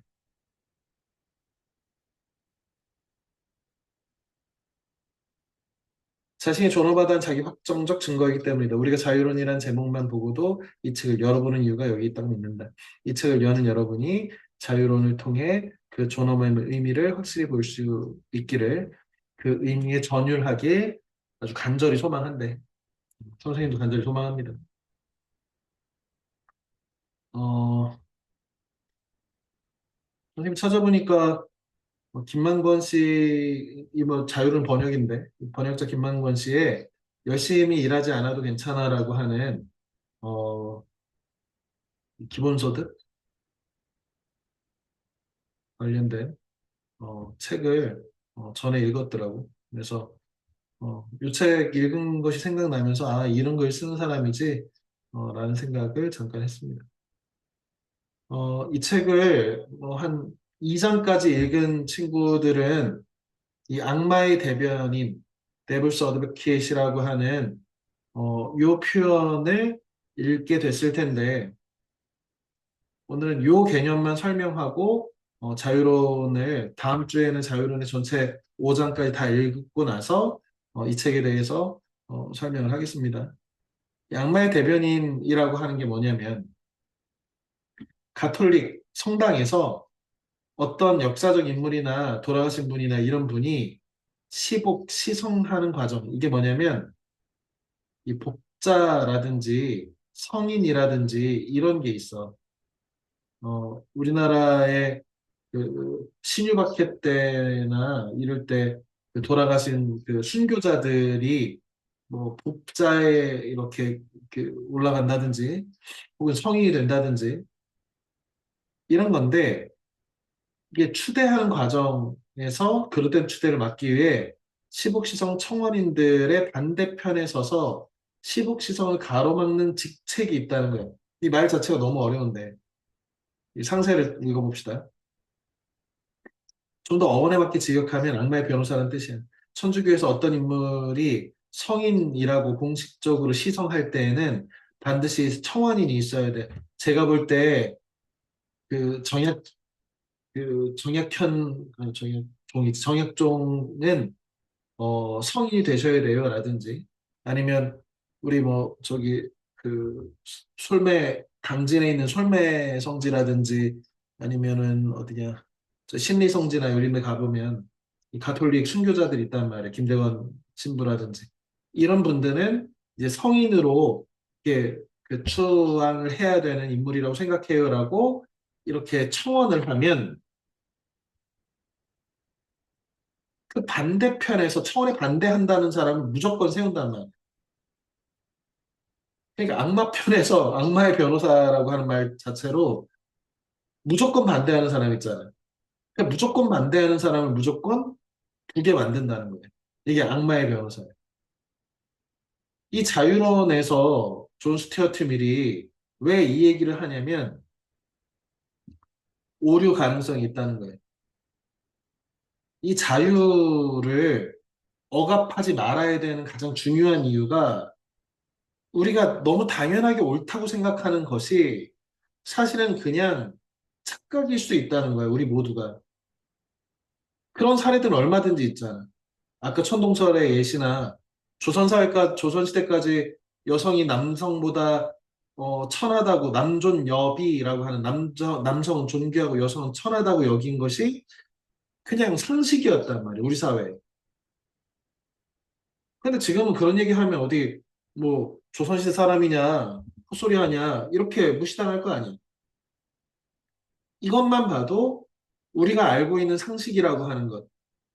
자신이 존엄하다는 자기 확정적 증거이기 때문이다. 우리가 자유론이라는 제목만 보고도 이 책을 열어보는 이유가 여기 있다고 믿는다. 이 책을 여는 여러분이 자유론을 통해 그 존엄의 의미를 확실히 볼 수 있기를 그 의미에 전율하게 아주 간절히 소망한대. 선생님도 간절히 소망합니다. 어, 선생님 찾아보니까 김만권 씨, 이 뭐 자유론 번역인데, 번역자 김만권 씨의 열심히 일하지 않아도 괜찮아라고 하는 어, 기본소득 관련된 책을 전에 읽었더라고. 그래서 이 책 읽은 것이 생각나면서 아 이런 글 쓰는 사람이지 라는 생각을 잠깐 했습니다. 이 책을 한 2장까지 읽은 친구들은 이 악마의 대변인 데블스 어드보케이시라고 하는 요 표현을 읽게 됐을 텐데 오늘은 요 개념만 설명하고 자유론을 다음 주에는 자유론의 전체 5장까지 다 읽고 나서 이 책에 대해서 설명을 하겠습니다. 양마의 대변인이라고 하는 게 뭐냐면 가톨릭 성당에서 어떤 역사적 인물이나 돌아가신 분이나 이런 분이 시성하는 과정 이게 뭐냐면 이 복자라든지 성인이라든지 이런 게 있어. 우리나라의 그 신유박해 때나 이럴 때그 돌아가신 그 순교자들이 뭐 복자에 이렇게 올라간다든지 혹은 성인이 된다든지 이런 건데 이게 추대하는 과정에서 그릇된 추대를 막기 위해 시복시성 청원인들의 반대편에 서서 시복시성을 가로막는 직책이 있다는 거예요. 이 말 자체가 너무 어려운데 이 상세를 읽어봅시다. 좀 더 어원에 맞게 직역하면 악마의 변호사라는 뜻이야. 천주교에서 어떤 인물이 성인이라고 공식적으로 시성할 때에는 반드시 청원인이 있어야 돼. 제가 볼 때 그 정약 그 정약종은 성인이 되셔야 돼요 라든지 아니면 우리 뭐 저기 그 솔매 당진에 있는 솔매 성지라든지 아니면은 어디냐 저 신리 성지나 이런 데 가보면 이 가톨릭 순교자들 있단 말이에요. 김대건 신부라든지 이런 분들은 이제 성인으로 이렇게 그 추앙을 해야 되는 인물이라고 생각해요라고 이렇게 청원을 하면 그 반대편에서 청원에 반대한다는 사람을 무조건 세운단 말이에요. 그러니까 악마편에서 악마의 변호사라고 하는 말 자체로 무조건 반대하는 사람 있잖아요. 그러니까 무조건 반대하는 사람을 무조건 두게 만든다는 거예요. 이게 악마의 변호사예요. 이 자유론에서 존 스튜어트 밀이 왜 이 얘기를 하냐면 오류 가능성이 있다는 거예요. 이 자유를 억압하지 말아야 되는 가장 중요한 이유가 우리가 너무 당연하게 옳다고 생각하는 것이 사실은 그냥 착각일 수 있다는 거예요. 우리 모두가. 그런 사례들은 얼마든지 있잖아. 아까 천동설의 예시나 조선시대까지 여성이 남성보다 천하다고 남존여비라고 하는 남성은 존귀하고 여성은 천하다고 여긴 것이 그냥 상식이었단 말이에요. 우리 사회에. 근데 지금은 그런 얘기 하면 어디 뭐 조선시대 사람이냐 헛소리 하냐 이렇게 무시당할 거 아니에요. 이것만 봐도 우리가 알고 있는 상식이라고 하는 것,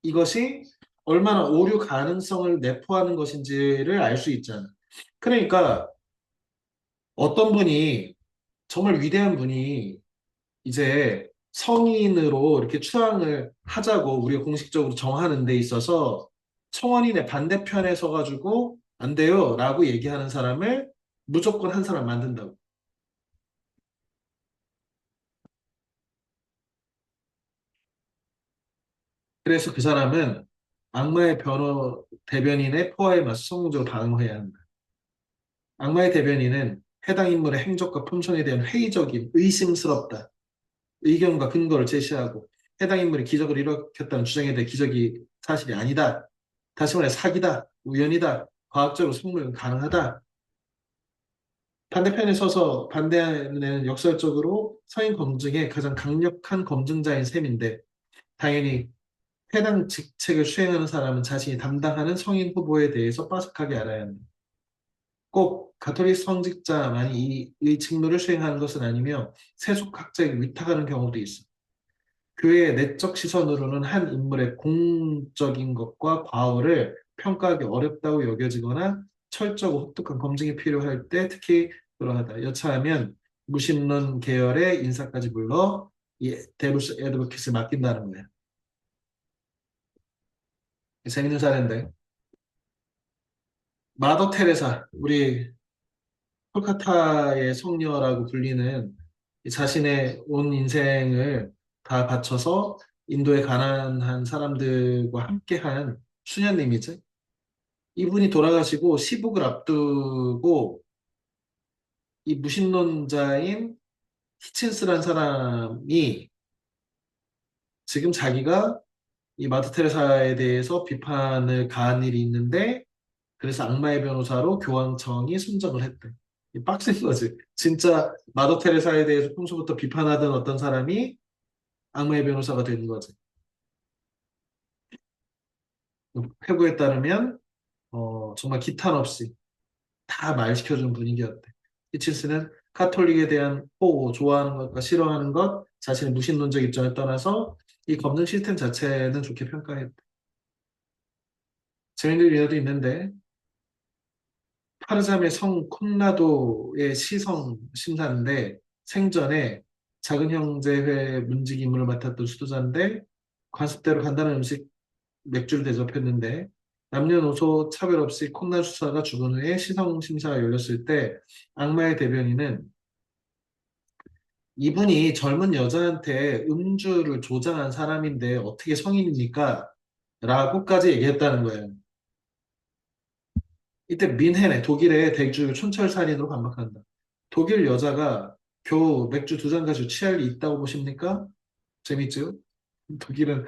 이것이 얼마나 오류 가능성을 내포하는 것인지를 알 수 있잖아. 그러니까 어떤 분이 정말 위대한 분이 이제 성인으로 이렇게 추앙을 하자고 우리가 공식적으로 정하는 데 있어서 청원인의 반대편에 서가지고 안 돼요 라고 얘기하는 사람을 무조건 한 사람 만든다고. 그래서 그 사람은 악마의 대변인의 포화에 맞서 성공적으로 방어해야 한다. 악마의 대변인은 해당 인물의 행적과 품성에 대한 회의적인 의심스럽다. 의견과 근거를 제시하고 해당 인물이 기적을 일으켰다는 주장에 대해 기적이 사실이 아니다. 다시 말해 사기다. 우연이다. 과학적으로 속물은 가능하다. 반대편에 서서 반대하는 역설적으로 서인 검증의 가장 강력한 검증자인 셈인데 당연히 해당 직책을 수행하는 사람은 자신이 담당하는 성인 후보에 대해서 빠삭하게 알아야 한다. 꼭 가톨릭 성직자만이 이 직무를 수행하는 것은 아니며 세속학자에게 위탁하는 경우도 있어. 교회의 내적 시선으로는 한 인물의 공적인 것과 과오를 평가하기 어렵다고 여겨지거나 철저하고 혹독한 검증이 필요할 때 특히 그러하다. 여차하면 무신론 계열의 인사까지 불러 이 데부스 애드버킷을 맡긴다는 거예요. 재밌는 사례인데 마더 테레사 우리 콜카타의 성녀라고 불리는 자신의 온 인생을 다 바쳐서 인도의 가난한 사람들과 함께한 수녀님이지. 이분이 돌아가시고 시국을 앞두고 이 무신론자인 히친스란 사람이 지금 자기가 이 마더 테레사에 대해서 비판을 가한 일이 있는데 그래서 악마의 변호사로 교황청이 선정을 했대. 이 빡센 거지. 진짜 마더 테레사에 대해서 평소부터 비판하던 어떤 사람이 악마의 변호사가 되는 거지. 회고에 따르면 정말 기탄 없이 다 말시켜준 분위기였대. 히친스는 카톨릭에 대한 호우, 좋아하는 것과 싫어하는 것, 자신의 무신론적 입장을 떠나서 이 검증 시스템 자체는 좋게 평가했대. 재밌는 일화도 있는데 파르잠의 성 콘라도의 시성 심사인데 생전에 작은 형제회 문직 임무를 맡았던 수도자인데 관습대로 간단한 음식 맥주를 대접했는데 남녀노소 차별 없이 콘라 수사가 죽은 후에 시성 심사가 열렸을 때 악마의 대변인은 이분이 젊은 여자한테 음주를 조장한 사람인데 어떻게 성인입니까? 라고까지 얘기했다는 거예요. 이때 민헨에 독일의 대주 촌철살인으로 반박한다. 독일 여자가 겨우 맥주 두 잔 가지고 취할 리 있다고 보십니까? 재밌죠? 독일은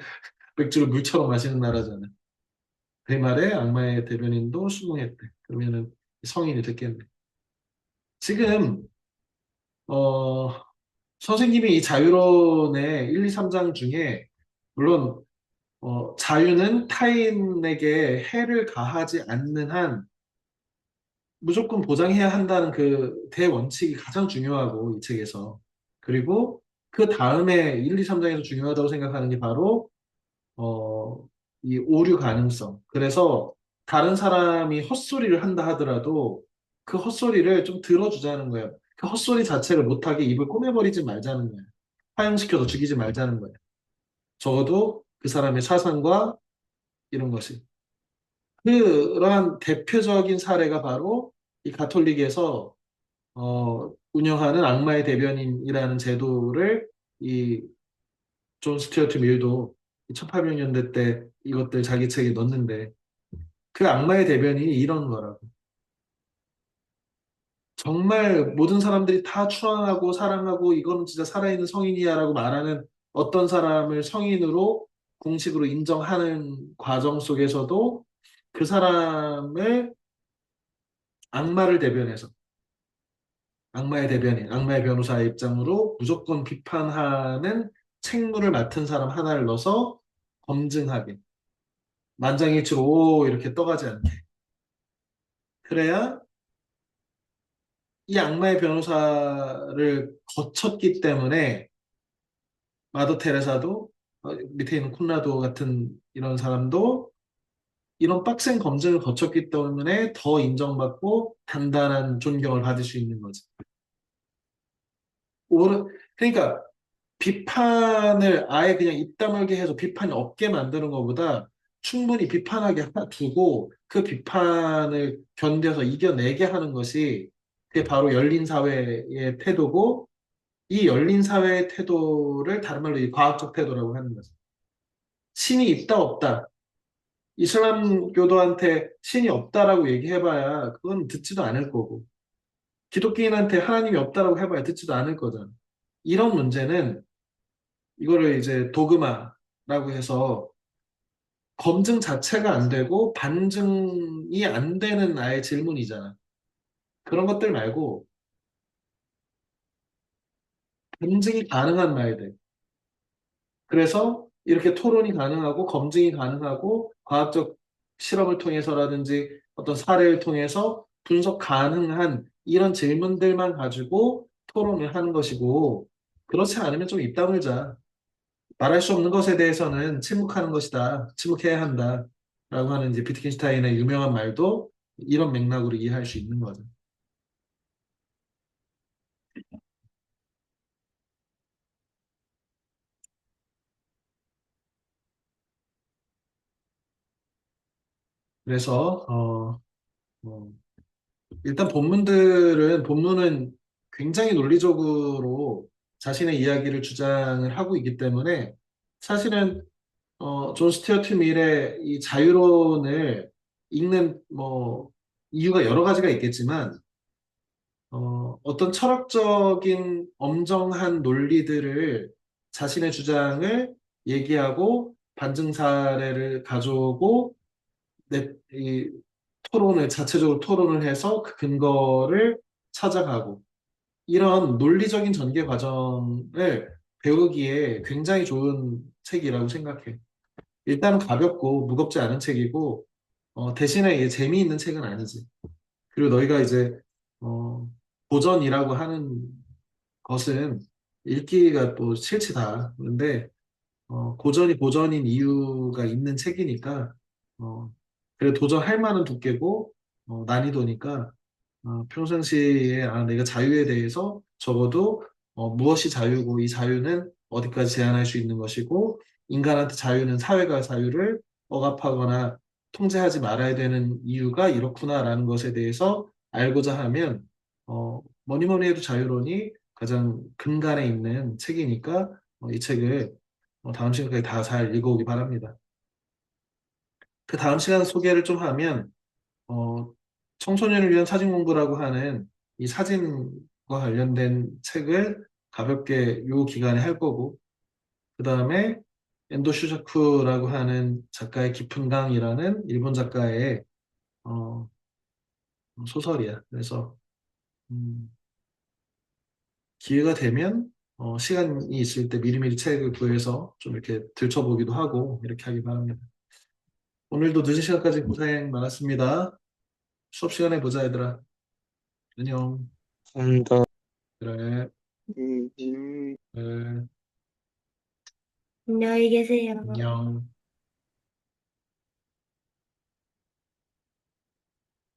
맥주를 물처럼 마시는 나라잖아요. 대말에 악마의 대변인도 수긍했대. 그러면은 성인이 됐겠네. 지금 어, 선생님이 이 자유론의 1, 2, 3장 중에 물론 자유는 타인에게 해를 가하지 않는 한 무조건 보장해야 한다는 그 대원칙이 가장 중요하고 이 책에서 그리고 그 다음에 1, 2, 3장에서 중요하다고 생각하는 게 바로 어, 이 오류 가능성. 그래서 다른 사람이 헛소리를 한다 하더라도 그 헛소리를 좀 들어주자는 거예요. 그 헛소리 자체를 못하게 입을 꼬매버리지 말자는 거예요. 파형시켜서 죽이지 말자는 거예요. 적어도 그 사람의 사상과 이런 것이. 그러한 대표적인 사례가 바로 이 가톨릭에서 운영하는 악마의 대변인이라는 제도를 이 존 스튜어트 밀도 1800년대 때 이것들 자기 책에 넣는데 그 악마의 대변인이 이런 거라고. 정말 모든 사람들이 다 추앙하고 사랑하고 이거는 진짜 살아있는 성인이야라고 말하는 어떤 사람을 성인으로 공식으로 인정하는 과정 속에서도 그 사람을 악마를 대변해서 악마의 대변인, 악마의 변호사의 입장으로 무조건 비판하는 책무를 맡은 사람 하나를 넣어서 검증하게 만장일치로 오 이렇게 떠가지 않게 그래야 이 악마의 변호사를 거쳤기 때문에 마더 테레사도 밑에 있는 콘라도 같은 이런 사람도 이런 빡센 검증을 거쳤기 때문에 더 인정받고 단단한 존경을 받을 수 있는 거지. 그러니까 비판을 아예 그냥 입 다물게 해서 비판이 없게 만드는 것보다 충분히 비판하게 두고 그 비판을 견뎌서 이겨내게 하는 것이 그게 바로 열린 사회의 태도고 이 열린 사회의 태도를 다른 말로 이 과학적 태도라고 하는 거죠. 신이 있다 없다. 이슬람교도한테 신이 없다라고 얘기해봐야 그건 듣지도 않을 거고 기독교인한테 하나님이 없다라고 해봐야 듣지도 않을 거잖아. 이런 문제는 이거를 이제 도그마라고 해서 검증 자체가 안 되고 반증이 안 되는 아예 질문이잖아. 그런 것들 말고 반증이 가능한 말들. 그래서 이렇게 토론이 가능하고 검증이 가능하고 과학적 실험을 통해서라든지 어떤 사례를 통해서 분석 가능한 이런 질문들만 가지고 토론을 하는 것이고 그렇지 않으면 좀 입 다물자. 말할 수 없는 것에 대해서는 침묵하는 것이다. 침묵해야 한다. 라고 하는 이제 비트겐슈타인의 유명한 말도 이런 맥락으로 이해할 수 있는 거죠. 그래서 어, 일단 본문은 굉장히 논리적으로 자신의 이야기를 주장을 하고 있기 때문에 사실은 존 스튜어트 밀의 이 자유론을 읽는 뭐 이유가 여러 가지가 있겠지만 어떤 철학적인 엄정한 논리들을 자신의 주장을 얘기하고 반증 사례를 가져오고 이 토론을 자체적으로 토론을 해서 그 근거를 찾아가고 이런 논리적인 전개 과정을 배우기에 굉장히 좋은 책이라고 생각해. 일단은 가볍고 무겁지 않은 책이고 대신에 이게 재미있는 책은 아니지. 그리고 너희가 이제 어, 고전이라고 하는 것은 읽기가 또 싫지다. 그런데 고전이 고전인 이유가 있는 책이니까 어, 그래 도전할 만한 두께고 난이도니까 평상시에 내가 자유에 대해서 적어도 무엇이 자유고 이 자유는 어디까지 제한할 수 있는 것이고 인간한테 자유는 사회가 자유를 억압하거나 통제하지 말아야 되는 이유가 이렇구나라는 것에 대해서 알고자 하면 뭐니 뭐니 해도 자유론이 가장 근간에 있는 책이니까 이 책을 다음 시간까지 다 잘 읽어오기 바랍니다. 그 다음 시간 소개를 좀 하면 어, 청소년을 위한 사진 공부라고 하는 이 사진과 관련된 책을 가볍게 요 기간에 할 거고 그 다음에 엔도 슈자쿠라고 하는 작가의 깊은 강이라는 일본 작가의 어, 소설이야. 그래서 음, 기회가 되면 시간이 있을 때 미리미리 책을 구해서 좀 이렇게 들춰보기도 하고 이렇게 하기 바랍니다. 오늘도 늦은 시간까지 고생 많았습니다. 수업 시간에 보자, 얘들아. 안녕. 감사합니다. 그래. 음, 음. 그래. 안녕히 계세요. 안녕.